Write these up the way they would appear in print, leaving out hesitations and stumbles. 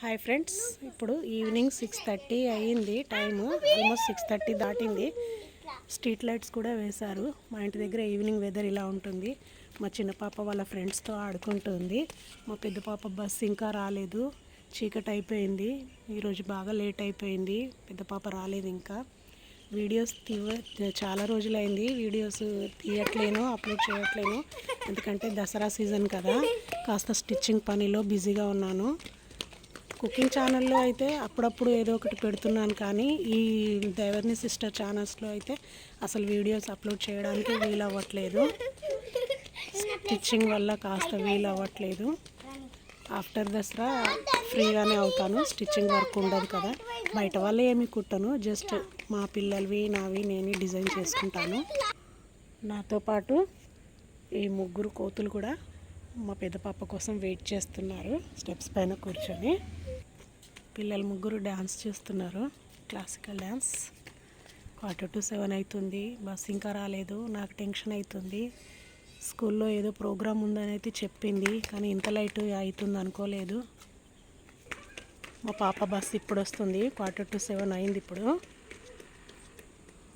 Hi friends, ఇప్పుడు evening 6:30 అయ్యింది. Time almost 6:30 దాటింది. స్ట్రీట్ లైట్స్ కూడా వేశారు. మా ఇంటి దగ్గర ఈవినింగ్ వెదర్ ఇలా ఉంటుంది. మా చిన్న పాప వాళ్ళ ఫ్రెండ్స్తో ఆడుకుంటుంది. మా పెద్ద పాప బస్సు ఇంకా రాలేదు, చీకటి అయిపోయింది. ఈరోజు బాగా లేట్ అయిపోయింది, పెద్ద పాప రాలేదు ఇంకా. వీడియోస్ చాలా రోజులైంది, వీడియోస్ తీయట్లేను, అప్లోడ్ చేయట్లేను. ఎందుకంటే దసరా సీజన్ కదా, కాస్త స్టిచ్చింగ్ పనిలో బిజీగా ఉన్నాను. కుకింగ్ ఛానల్లో అయితే అప్పుడప్పుడు ఏదో ఒకటి పెడుతున్నాను, కానీ ఈ దేవర్ని సిస్టర్ ఛానల్స్లో అయితే అసలు వీడియోస్ అప్లోడ్ చేయడానికి వీలు అవ్వట్లేదు. స్టిచ్చింగ్ వల్ల కాస్త వీలు అవ్వట్లేదు. ఆఫ్టర్ దసరా ఫ్రీగానే అవుతాను, స్టిచ్చింగ్ వర్క్ ఉండదు కదా. బయట వాళ్ళే ఏమి కుట్టను, జస్ట్ మా పిల్లలవి నావి నేను డిజైన్ చేసుకుంటాను. నాతో పాటు ఈ ముగ్గురు కోతులు కూడా మా పెద్ద పాప కోసం వెయిట్ చేస్తున్నారు స్టెప్స్ పైన కూర్చొని. పిల్లలు ముగ్గురు డ్యాన్స్ చేస్తున్నారు, క్లాసికల్ డ్యాన్స్. 6:45 అవుతుంది, బస్ ఇంకా రాలేదు. నాకు టెన్షన్ అవుతుంది. స్కూల్లో ఏదో ప్రోగ్రామ్ ఉందని అయితే చెప్పింది, కానీ ఇంత లైట్ అవుతుంది అనుకోలేదు. మా పాప బస్ ఇప్పుడు వస్తుంది, 6:45 అయింది. ఇప్పుడు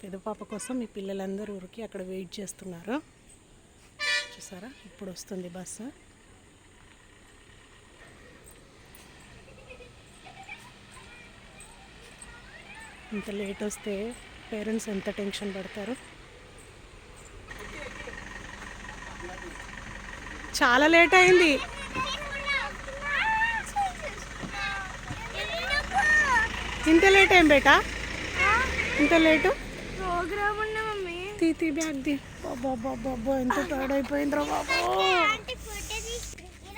పెద్ద పాప కోసం మీ పిల్లలందరూ ఊరికి అక్కడ వెయిట్ చేస్తున్నారు. చూసారా, ఇప్పుడు వస్తుంది బస్సు. ఇంత లేట్ వస్తే పేరెంట్స్ ఎంత టెన్షన్ పడతారు. చాలా లేట్ అయింది. ఇంత లేట్ ఏం బేటా, ఇంత లేటు తీ బ్యాగ్ ది. బాబా ఎంత టైర్డ్ అయిపోయిందిరా బాబు.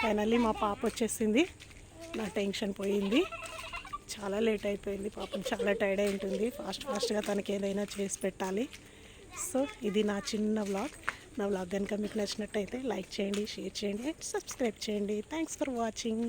ఫైనల్లీ మా పాప వచ్చేసింది, నా టెన్షన్ పోయింది. చాలా లేట్ అయిపోయింది, పాపం చాలా టైర్డ్ అయి ఉంటుంది. ఫాస్ట్గా తనకి ఏదైనా చేసి పెట్టాలి. సో ఇది నా చిన్న వ్లాగ్. నా వ్లాగ్ కనుక మీకు నచ్చినట్టయితే లైక్ చేయండి, షేర్ చేయండి, సబ్స్క్రైబ్ చేయండి. Thanks for watching.